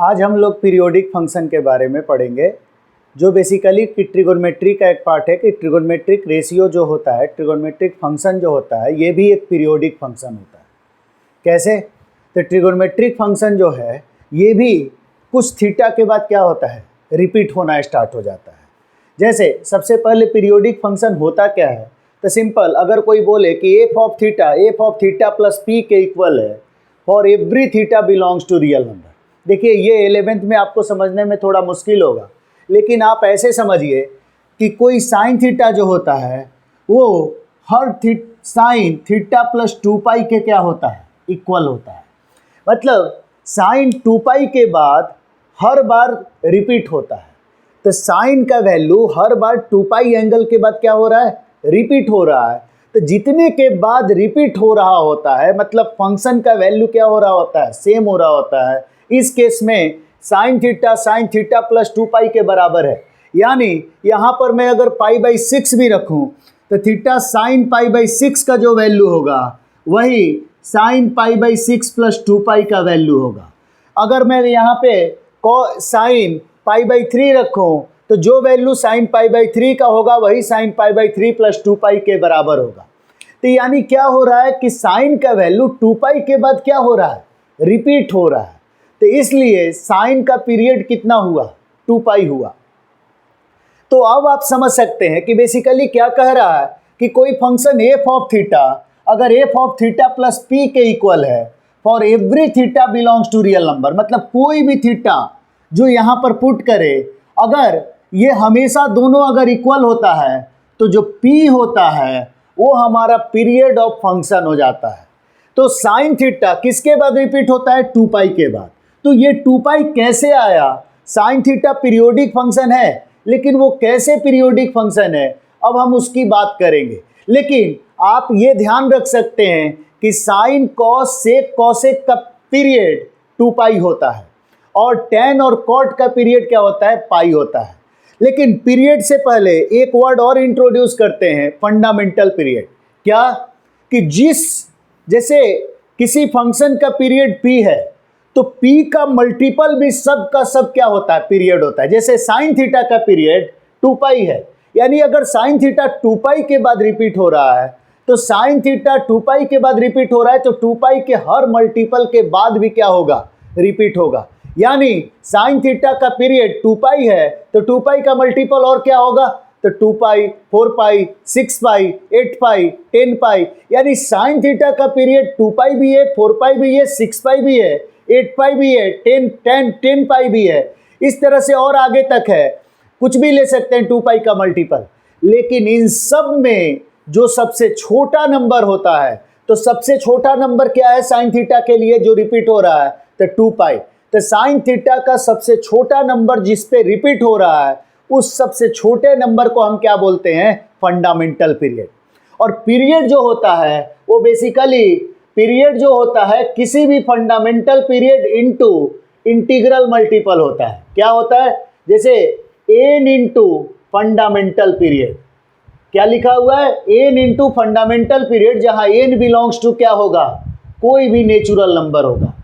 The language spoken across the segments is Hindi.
आज हम लोग पीरियोडिक फंक्शन के बारे में पढ़ेंगे, जो बेसिकली कि ट्रिगोनोमेट्री का एक पार्ट है कि ट्रिगोनोमेट्रिक रेशियो जो होता है, ट्रिगोनोमेट्रिक फंक्शन जो होता है, ये भी एक पीरियोडिक फंक्शन होता है। कैसे? तो ट्रिगोनोमेट्रिक फंक्शन जो है ये भी कुछ थीटा के बाद क्या होता है, रिपीट होना स्टार्ट हो जाता है। जैसे सबसे पहले पीरियोडिक फंक्शन होता क्या है, तो सिंपल, अगर कोई बोले कि F of theta plus P के इक्वल है for every theta belongs to real number. देखिए ये 11th में आपको समझने में थोड़ा मुश्किल होगा, लेकिन आप ऐसे समझिए कि कोई साइन थीटा जो होता है वो हर साइन थीटा प्लस 2 पाई के क्या होता है, इक्वल होता है। मतलब साइन 2 पाई के बाद हर बार रिपीट होता है, तो साइन का वैल्यू हर बार 2 पाई एंगल के बाद क्या हो रहा है, रिपीट हो रहा है। तो जितने के बाद रिपीट हो रहा होता है मतलब फंक्शन का वैल्यू क्या हो रहा होता है, सेम हो रहा होता है। इस केस में साइन थीटा प्लस 2 पाई के बराबर है, यानी यहाँ पर मैं अगर पाई/6 भी रखूँ तो थीटा साइन पाई/6 का जो वैल्यू होगा वही साइन पाई/6 प्लस 2 पाई का वैल्यू होगा। अगर मैं यहाँ पे साइन पाई/3 रखूँ तो जो वैल्यू साइन पाई/3 का होगा वही साइन पाई/3 प्लस 2 पाई के बराबर होगा। तो यानी क्या हो रहा है कि साइन का वैल्यू 2 पाई के बाद क्या हो रहा है, रिपीट हो रहा है। तो इसलिए साइन का पीरियड कितना हुआ, 2 पाई हुआ। तो अब आप समझ सकते हैं कि बेसिकली क्या कह रहा है कि कोई फंक्शन एफ ऑफ थीटा अगर F of theta plus P के इक्वल है for every theta belongs to real number, मतलब कोई भी थीटा जो यहाँ पर पुट करे, अगर ये हमेशा दोनों अगर इक्वल होता है तो जो पी होता है वो हमारा पीरियड ऑफ फंक्शन हो जाता है। तो साइन थीटा किसके बाद रिपीट होता है, 2 पाई के बाद। तो ये 2 पाई कैसे आया, साइन थीटा पीरियोडिक फंक्शन है, लेकिन वो कैसे पीरियोडिक फंक्शन है अब हम उसकी बात करेंगे। लेकिन आप ये ध्यान रख सकते हैं कि साइन कॉस सेक कॉसेक का पीरियड 2 पाई होता है और टैन और कॉट का पीरियड क्या होता है, पाई होता है। लेकिन पीरियड से पहले एक वर्ड और इंट्रोड्यूस करते हैं, फंडामेंटल पीरियड। क्या कि जैसे किसी फंक्शन का पीरियड p है तो p का मल्टीपल भी सब का सब क्या होता है, पीरियड होता है। जैसे साइन थीटा का पीरियड 2 पाई है, यानी अगर साइन थीटा 2 पाई के बाद रिपीट हो रहा है तो साइन थीटा 2 पाई के बाद रिपीट हो रहा है तो 2 पाई के हर मल्टीपल के बाद भी क्या होगा, रिपीट होगा। यानी साइन थीटा का पीरियड 2 पाई है तो 2 पाई का मल्टीपल और क्या होगा, तो 2 पाई, 4 पाई, 6 पाई, 8 पाई, 10 पाई। यानी साइन थीटा का पीरियड 2 पाई भी है, 4 पाई भी है, 6 पाई भी है, 8 पाई भी है, 10 पाई भी है। इस तरह से और आगे तक है, कुछ भी ले सकते हैं 2 पाई का मल्टीपल। लेकिन इन सब में जो सबसे छोटा नंबर होता है, तो सबसे छोटा नंबर क्या है साइन थीटा के लिए जो रिपीट हो रहा है, तो 2 पाई। तो साइन थीटा का सबसे छोटा नंबर जिस पे रिपीट हो रहा है उस सबसे छोटे नंबर को हम क्या बोलते हैं, फंडामेंटल पीरियड। और पीरियड जो होता है वो बेसिकली पीरियड जो होता है किसी भी fundamental period into integral multiple होता है। क्या होता है, जैसे n इंटू फंडामेंटल पीरियड, क्या लिखा हुआ है, n इंटू फंडामेंटल पीरियड, जहां n बिलोंग्स टू क्या होगा, कोई भी नेचुरल नंबर होगा।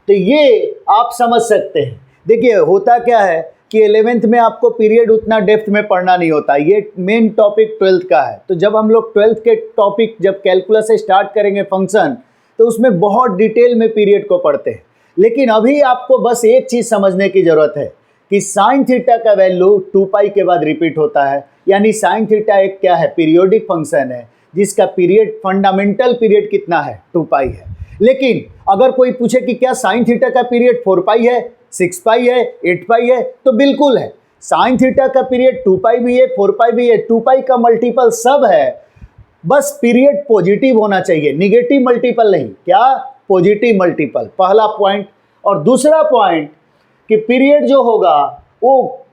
तो ये आप समझ सकते हैं। देखिए होता क्या है कि 11th में आपको पीरियड उतना डेप्थ में पढ़ना नहीं होता, ये मेन टॉपिक 12th का है। तो जब हम लोग 12th के टॉपिक जब कैलकुलस से स्टार्ट करेंगे फंक्शन, तो उसमें बहुत डिटेल में पीरियड को पढ़ते हैं। लेकिन अभी आपको बस एक चीज़ समझने की ज़रूरत है कि साइन थीटा का वैल्यू 2 पाई के बाद रिपीट होता है, यानी साइन थीटा एक क्या है, पीरियोडिक फंक्शन है जिसका पीरियड फंडामेंटल पीरियड कितना है, 2 पाई है। लेकिन अगर कोई पूछे कि क्या साइन थीटा का पीरियड 4 पाई है, 6 पाई है, 8 पाई है, तो बिल्कुल है। साइन थीटा का पीरियड 2 पाई भी है, 4 पाई भी है, 2 पाई का मल्टीपल सब है, बस पीरियड पॉजिटिव होना चाहिए, निगेटिव मल्टीपल नहीं। क्या, पॉजिटिव मल्टीपल, पहला पॉइंट। और दूसरा पॉइंट कि पीरियड जो होगा वो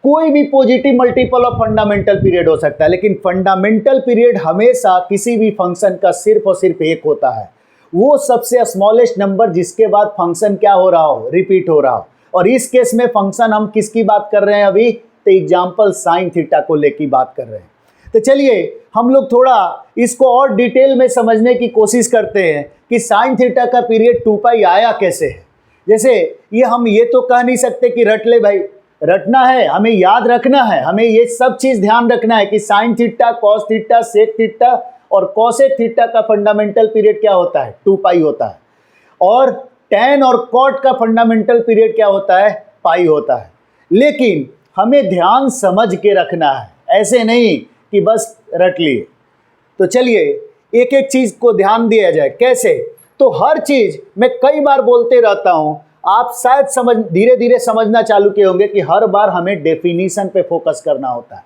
कोई भी positive multiple of fundamental period हो सकता है, लेकिन फंडामेंटल पीरियड हमेशा किसी भी फंक्शन का सिर्फ और सिर्फ एक होता है, वो सबसे स्मॉलेस्ट नंबर जिसके बाद फंक्शन क्या हो रहा हो, रिपीट हो रहा हो। और इस केस में फंक्शन हम किसकी बात कर रहे हैं अभी, तो एग्जाम्पल साइन थीटा को लेकर बात कर रहे हैं। तो चलिए हम लोग थोड़ा इसको और डिटेल में समझने की कोशिश करते हैं कि साइन थीटा का पीरियड 2 पाई आया कैसे है। जैसे ये हम ये तो कह नहीं सकते कि रट ले भाई, रटना है, हमें याद रखना है, हमें ये सब चीज़ ध्यान रखना है कि sine theta, cos theta, sec theta और कॉसेक थीटा का फंडामेंटल पीरियड क्या होता है, 2 पाई होता है, और टैन और कॉट का फंडामेंटल पीरियड क्या होता है, पाई होता है। लेकिन हमें ध्यान समझ के रखना है, ऐसे नहीं कि बस रट लिए। तो चलिए एक एक चीज़ को ध्यान दिया जाए। कैसे? तो हर चीज़ मैं कई बार बोलते रहता हूँ, आप शायद धीरे धीरे समझना चालू किए होंगे कि हर बार हमें डेफिनीशन पे फोकस करना होता है।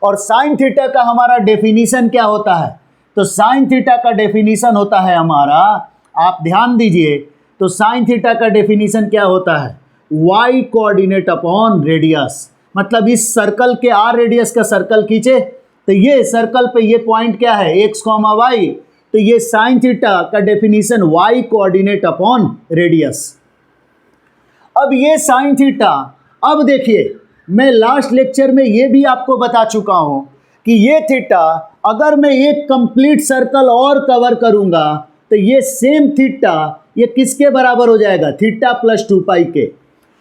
और साइन थीटा का हमारा डेफिनीशन क्या होता है? तो साइन थीटा का डेफिनीशन होता है हमारा, आप ध्यान दीजिए, तो साइन थीटा का डेफिनीशन क्या होता है, y कोऑर्डिनेट अपॉन रेडियस। मतलब इस सर्कल के r रेडियस का सर्कल खींचे तो ये सर्कल पे ये पॉइंट क्या है, x, y, तो ये साइन थीटा का definition y coordinate upon radius. अब ये साइन थीटा, अब देखिए मैं लास्ट लेक्चर में ये भी आपको बता चुका हूं कि ये थीटा अगर मैं एक कंप्लीट सर्कल और कवर करूंगा तो ये सेम थीटा ये किसके बराबर हो जाएगा, थीटा प्लस 2 पाई के,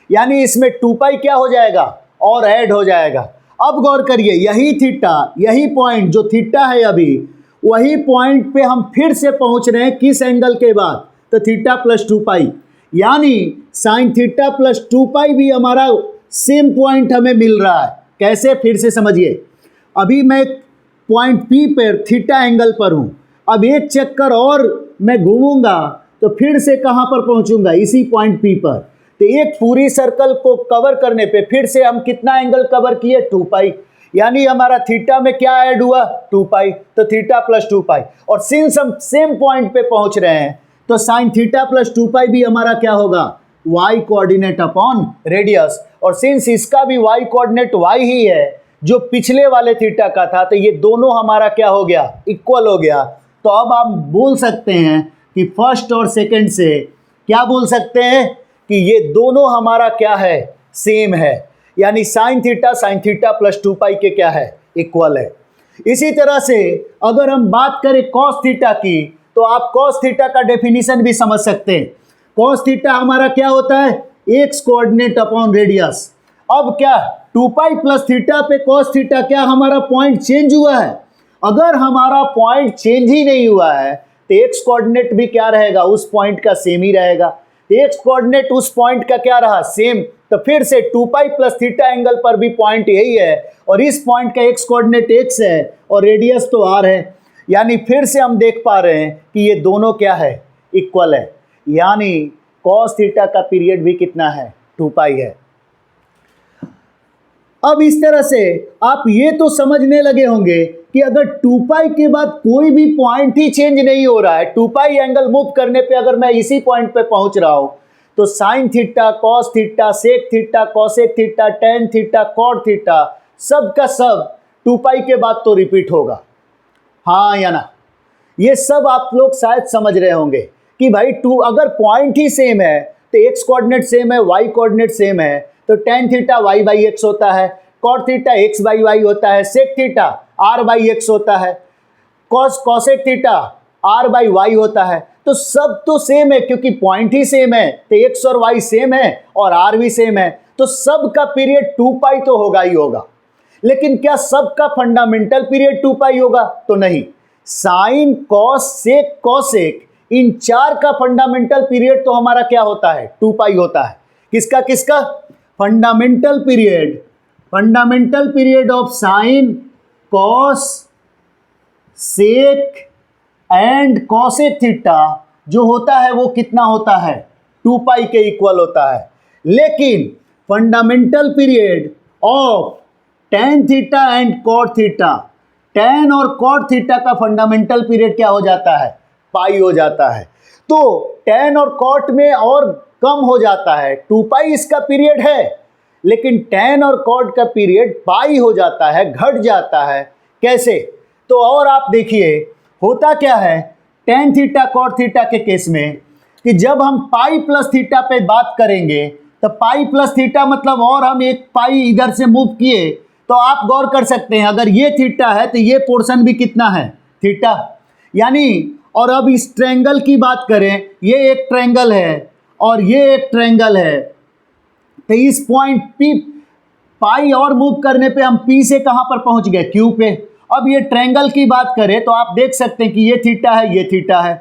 यानी इसमें 2 पाई क्या हो जाएगा और ऐड हो जाएगा। अब गौर करिए, यही थीटा, यही पॉइंट जो थीटा है अभी, वही पॉइंट पे हम फिर से पहुंच रहे हैं किस एंगल के बाद, तो थीटा प्लस 2 पाई, यानी साइन थीटा प्लस 2 पाई भी हमारा सेम पॉइंट हमें मिल रहा है। कैसे, फिर से समझिए। अभी मैं पॉइंट पी पर थीटा एंगल पर हूं, अब एक चक्कर और मैं घूमूंगा तो फिर से कहां पर पहुंचूंगा, इसी पॉइंट पी पर। तो एक पूरी सर्कल को कवर करने पे फिर से हम कितना एंगल कवर किए, 2 पाई, यानी हमारा थीटा में क्या ऐड हुआ, 2 पाई, तो थीटा प्लस 2 पाई। और सिंस हम सेम पॉइंट पे पहुंच रहे हैं तो साइन थीटा प्लस 2 पाई भी हमारा क्या होगा, y कोऑर्डिनेट अपॉन रेडियस। और सिंस इसका भी y कोऑर्डिनेट y ही है जो पिछले वाले थीटा का था, तो ये दोनों हमारा क्या हो गया, इक्वल हो गया। तो अब आप बोल सकते हैं कि फर्स्ट और सेकंड से क्या बोल सकते हैं कि ये दोनों हमारा क्या है, सेम है, यानी साइन थीटा प्लस 2 पाई के क्या है, इक्वल है। इसी तरह से अगर हम बात करें कॉस थीटा की, तो आप कॉस थीटा का डेफिनेशन भी समझ सकते हैं। कॉस थीटा हमारा क्या होता है, एक्स कोऑर्डिनेट अपॉन रेडियस। अब क्या 2 पाई प्लस थीटा पे कॉस थीटा, क्या हमारा पॉइंट चेंज हुआ है? अगर हमारा पॉइंट चेंज ही नहीं हुआ है तो एक्स कोऑर्डिनेट भी क्या रहेगा, उस पॉइंट का सेम ही रहेगा। एक्स कोऑर्डिनेट उस पॉइंट का क्या रहा, सेम। तो फिर से 2 पाई प्लस थीटा एंगल पर भी पॉइंट यही है, और इस पॉइंट का एक्स कोऑर्डिनेट एक्स है और रेडियस तो आर है, यानी फिर से हम देख पा रहे हैं कि ये दोनों क्या है, इक्वल है, यानी कॉस थीटा का पीरियड भी कितना है, 2 पाई है। अब इस तरह से आप ये तो समझने लगे होंगे कि अगर 2 पाई के बाद कोई भी पॉइंट ही चेंज नहीं हो रहा है, 2 पाई एंगल मूव करने पे अगर मैं इसी पॉइंट पे पहुंच रहा हूं, तो sine theta, cos theta, sec theta, cosec theta, tan theta, cot theta, सब का सब 2 पाई के बाद तो रिपीट होगा, हाँ या ना? ये सब आप लोग शायद समझ रहे होंगे कि भाई अगर पॉइंट ही सेम है तो एक्स कोऑर्डिनेट सेम है, वाई कोऑर्डिनेट सेम है, तो tan theta Y by X होता है, cot theta X by Y होता है, sec theta R by X होता है, cosec theta R by Y होता है। तो सब तो सेम है, क्योंकि पॉइंट ही सेम है, तो एक्स और वाई सेम है और आर भी सेम है, तो सब का पीरियड 2 पाई तो होगा ही होगा। लेकिन क्या सबका फंडामेंटल पीरियड 2 पाई होगा? तो नहीं। साइन, कॉस, सेक, कॉसेक, इन चार का फंडामेंटल पीरियड तो हमारा क्या होता है, 2 पाई होता है। किसका किसका fundamental period of sine, cos, sec and cosec theta जो होता है वो कितना होता है, 2 पाई के इक्वल होता है। लेकिन fundamental period of tan theta and cot theta, tan और कॉट थीटा का फंडामेंटल पीरियड क्या हो जाता है, पाई हो जाता है। तो टेन और कॉट में और कम हो जाता है, 2 पाई इसका पीरियड है, लेकिन टेन और कॉट का पीरियड पाई हो जाता है, घट जाता है। कैसे? तो और आप देखिए होता क्या है टेन थीटा कॉट थीटा के केस में, कि जब हम पाई प्लस थीटा पे बात करेंगे तो पाई प्लस थीटा मतलब और हम एक पाई इधर से मूव किए तो आप गौर कर सकते हैं, अगर ये थीटा है तो ये पोर्शन भी कितना है, थीटा। यानी और अब इस ट्रायंगल की बात करें, ये एक ट्रायंगल है और ये एक ट्रायंगल है, तो इस पॉइंट पी पाई और मूव करने पे हम पी से कहाँ पर पहुँच गए, क्यू पे। अब ये ट्रायंगल की बात करें तो आप देख सकते हैं कि ये थीटा है, ये थीटा है,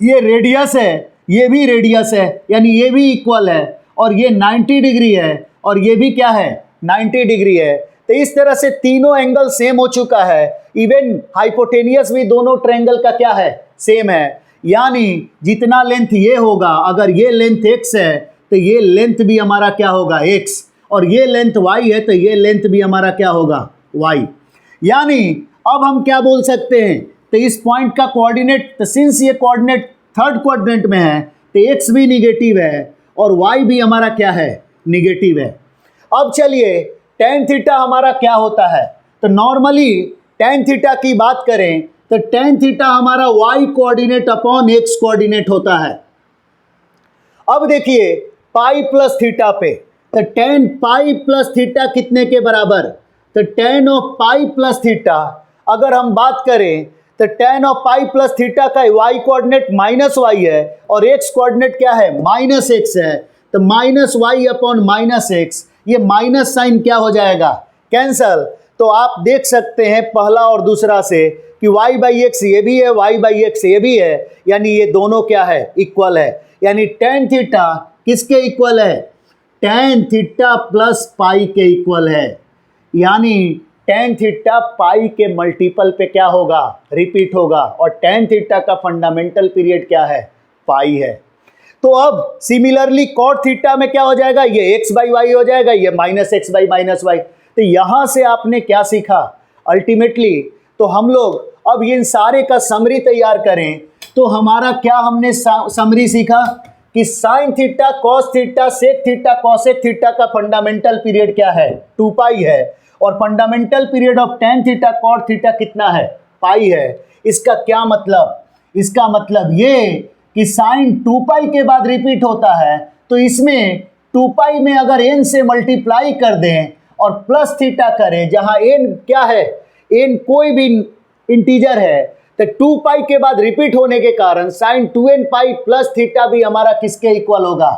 ये रेडियस है, ये भी रेडियस है, यानी ये भी इक्वल है, और ये 90 डिग्री है और ये भी क्या है, 90 डिग्री है। तो इस तरह से तीनों एंगल सेम हो चुका है, इवन हाइपोटेनियस भी दोनों ट्रायंगल का क्या है, सेम है। यानी जितना लेंथ ये होगा, अगर ये लेंथ x है तो ये लेंथ भी हमारा क्या होगा, x, और ये लेंथ y है तो ये लेंथ भी हमारा क्या होगा, y। यानी अब हम क्या बोल सकते हैं, तो इस पॉइंट का कोऑर्डिनेट, तो सिंस ये कोऑर्डिनेट थर्ड क्वाड्रेंट में है तो x भी निगेटिव है और y भी हमारा क्या है, निगेटिव है। अब चलिए tan थीटा हमारा क्या होता है, तो नॉर्मली tan थीटा की बात करें तो tan थीटा हमारा y coordinate upon x coordinate होता है। अब देखिए पाई प्लस थीटा पे, तो tan पाई प्लस थीटा कितने के बराबर, तो tan of pi plus theta, अगर हम बात करें तो tan of pi plus theta का y कोऑर्डिनेट माइनस वाई है और x कोऑर्डिनेट क्या है, माइनस एक्स है, तो minus Y upon minus X, ये माइनस साइन क्या हो जाएगा, कैंसल। तो आप देख सकते हैं पहला और दूसरा से कि y बाई एक्स ये भी है, y बाई एक्स ये भी है, यानी ये दोनों क्या है, इक्वल है। यानी tan थीटा किसके इक्वल है, tan थीटा प्लस पाई के इक्वल है। यानी tan थीटा पाई के मल्टीपल पे क्या होगा, रिपीट होगा, और tan थीटा का फंडामेंटल पीरियड क्या है, पाई है। तो अब सिमिलरली cot थीटा में क्या हो जाएगा, ये x बाई वाई हो जाएगा, ये minus X by minus Y. तो यहां से आपने क्या सीखा अल्टीमेटली, तो हम लोग अब इन सारे का समरी तैयार करें तो हमारा क्या हमने समरी सीखा कि sine theta, cos theta, sec theta, cosec theta का फंडामेंटल पीरियड क्या है, 2 पाई है, और fundamental period of tan theta cot theta कितना है, पाई है। इसका क्या मतलब, इसका मतलब ये कि साइन 2 पाई के बाद रिपीट होता है, तो इसमें 2 पाई में अगर n से मल्टीप्लाई कर दें और प्लस थीटा करें, जहां n क्या है, n कोई भी इंटीजर है, तो 2 पाई के बाद रिपीट होने के कारण sign 2n pi plus theta भी हमारा किसके इक्वल होगा,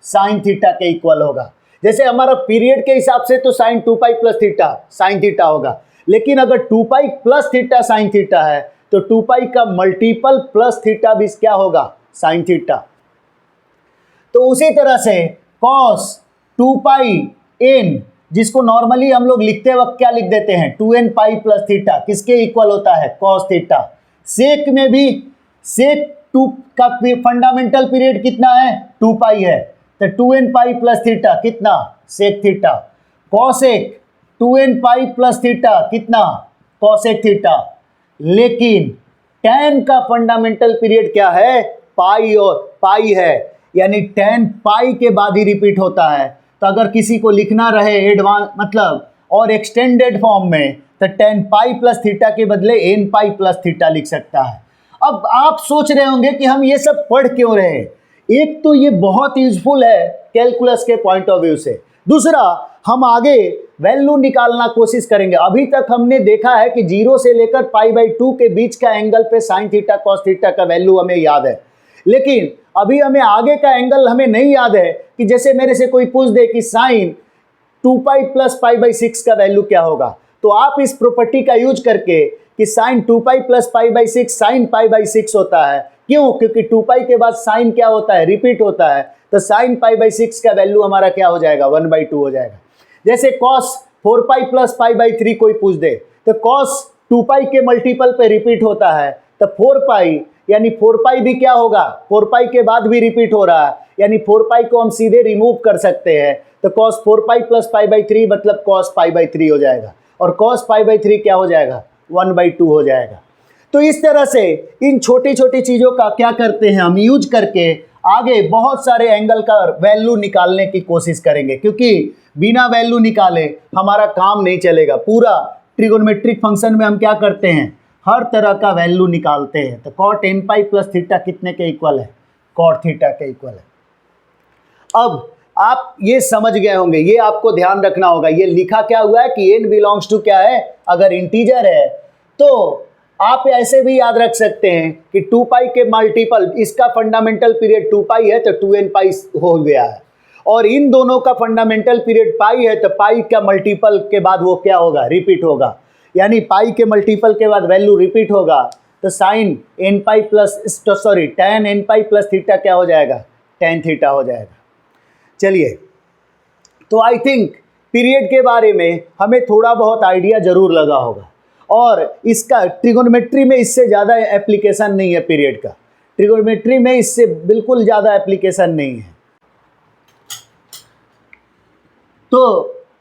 साइन थीटा के इक्वल होगा। जैसे हमारा पीरियड के हिसाब से तो sine 2 pi plus theta sine theta होगा, लेकिन अगर 2 pi plus theta sine theta है तो 2 पाई का मल्टीपल प्लस थीटा भी क्या होगा, साइन थीटा। तो उसी तरह से कॉस 2 पाई n, जिसको नॉर्मली हम लोग लिखते वक्त क्या लिख देते हैं, 2n पाई प्लस थीटा, किसके इक्वल होता है, कॉस थीटा। सेक में भी सेक 2 का फंडामेंटल पीरियड कितना है, 2 पाई है, तो 2n पाई प्लस थीटा कितना, sec theta. Cosec 2n pi plus theta कितना, कॉसेक थीटा। लेकिन tan का फंडामेंटल पीरियड क्या है, पाई, और पाई है, यानी tan पाई के बाद ही रिपीट होता है। तो अगर किसी को लिखना रहे एडवांस मतलब और एक्सटेंडेड फॉर्म में, तो tan पाई प्लस थीटा के बदले n पाई प्लस थीटा लिख सकता है। अब आप सोच रहे होंगे कि हम ये सब पढ़ क्यों रहे, एक तो ये बहुत यूजफुल है कैलकुलस के पॉइंट ऑफ व्यू से, दूसरा हम आगे वैल्यू निकालना कोशिश करेंगे। अभी तक हमने देखा है कि 0 से लेकर पाई बाई 2 के बीच का एंगल पे साइन थीटा कॉस थीटा का वैल्यू हमें याद है, लेकिन अभी हमें आगे का एंगल हमें नहीं याद है कि जैसे मेरे से कोई पूछ दे कि sine 2 pi plus pi by 6 का वैल्यू क्या होगा, तो आप इस प्रॉपर्टी का यूज करके कि sine 2 pi plus pi by 6 sine pi by 6 होता है, क्यों, क्योंकि 2 पाई के बाद साइन क्या होता है, रिपीट होता है, तो साइन पाई बाई 6 का वैल्यू हमारा क्या हो जाएगा, 1/2 हो जाएगा। जैसे cos 4 pi plus pi by 3 कोई पूछ दे, तो कॉस 2 पाई के मल्टीपल पे रिपीट होता है, तो 4 पाई यानी 4 पाई भी क्या होगा, 4 पाई के बाद भी रिपीट हो रहा है, यानी 4 पाई को हम सीधे रिमूव कर सकते हैं, तो cos 4 pi plus pi by 3 मतलब कॉस पाई बाई 3 हो जाएगा, और कॉस पाई बाई 3 क्या हो जाएगा, 1/2 हो जाएगा। तो इस तरह से इन छोटी छोटी चीज़ों का क्या करते हैं हम यूज करके आगे बहुत सारे एंगल का वैल्यू निकालने की कोशिश करेंगे, क्योंकि बिना वैल्यू निकाले हमारा काम नहीं चलेगा। पूरा ट्रिगोनोमेट्रिक फंक्शन में हम क्या करते हैं, हर तरह का वैल्यू निकालते हैं। तो cot n pi plus theta कितने के इक्वल है, कॉट थीटा के इक्वल है। अब आप ये समझ गए होंगे, ये आपको ध्यान रखना होगा। ये लिखा क्या हुआ है कि n बिलोंग्स टू क्या है, अगर इंटीजर है तो आप ऐसे भी याद रख सकते हैं कि 2 पाई के मल्टीपल, इसका फंडामेंटल पीरियड 2 पाई है तो 2n पाई हो गया है, और इन दोनों का फंडामेंटल पीरियड पाई है तो पाई का मल्टीपल के बाद वो क्या होगा, रिपीट होगा। यानी पाई के मल्टीपल के बाद वैल्यू रिपीट होगा तो sine n pi plus tan n pi plus theta क्या हो जाएगा, tan थीटा हो जाएगा। चलिए, तो आई थिंक पीरियड के बारे में हमें थोड़ा बहुत आइडिया जरूर लगा होगा, और इसका ट्रिगोनोमेट्री में इससे ज़्यादा एप्लीकेशन नहीं है पीरियड का, ट्रिगोनोमेट्री में इससे बिल्कुल ज़्यादा एप्लीकेशन नहीं है। तो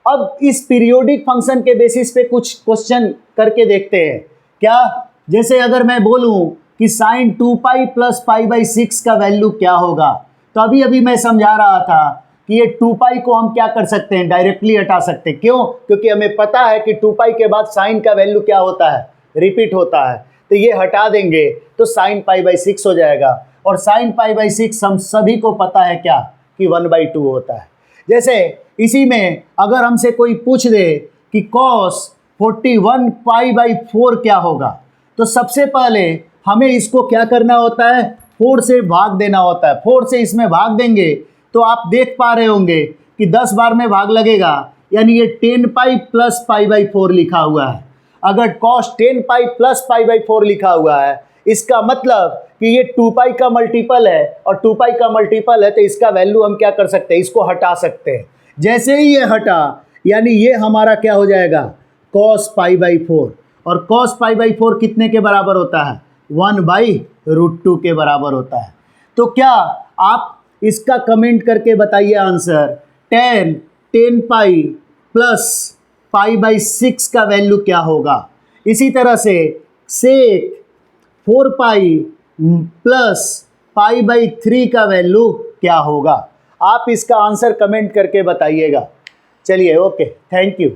अब इस पीरियोडिक फंक्शन के बेसिस पे कुछ क्वेश्चन करके देखते हैं। क्या, जैसे अगर मैं बोलूं कि sine 2 pi plus pi by 6 का वैल्यू क्या होगा, तो अभी अभी मैं समझा रहा था कि ये 2 पाई को हम क्या कर सकते हैं, डायरेक्टली हटा सकते हैं। क्यों? क्योंकि हमें पता है कि 2 पाई के बाद साइन का वैल्यू क्या होता है, रिपीट होता है। तो ये हटा देंगे तो साइन पाई बाई 6 हो जाएगा, और साइन पाई बाई 6 हम सभी को पता है क्या कि 1/2 होता है। जैसे इसी में अगर हमसे कोई पूछ दे कि cos 41 पाई बाई 4 क्या होगा, तो सबसे पहले हमें इसको क्या करना होता है, 4 से भाग देना होता है। 4 से इसमें भाग देंगे तो आप देख पा रहे होंगे कि 10 बार में भाग लगेगा, यानी ये 10 पाई प्लस पाई बाई 4 लिखा हुआ है। अगर cos 10 pi plus pi by 4 लिखा हुआ है, इसका मतलब कि ये 2 पाई का मल्टीपल है, और 2 पाई का मल्टीपल है तो इसका वैल्यू हम क्या कर सकते हैं, इसको हटा सकते हैं। जैसे ही ये हटा, यानी ये हमारा क्या हो जाएगा, cos पाई बाई 4, और cos पाई बाई 4 कितने के बराबर होता है, 1/√2 के बराबर होता है। तो क्या आप इसका कमेंट करके बताइए answer, 10 pi plus pi by 6 का वैल्यू क्या होगा। इसी तरह से सेक 4 पाई प्लस पाई बाई 3 का वैल्यू क्या होगा। आप इसका आंसर कमेंट करके बताइएगा। चलिए, ओके, थैंक यू।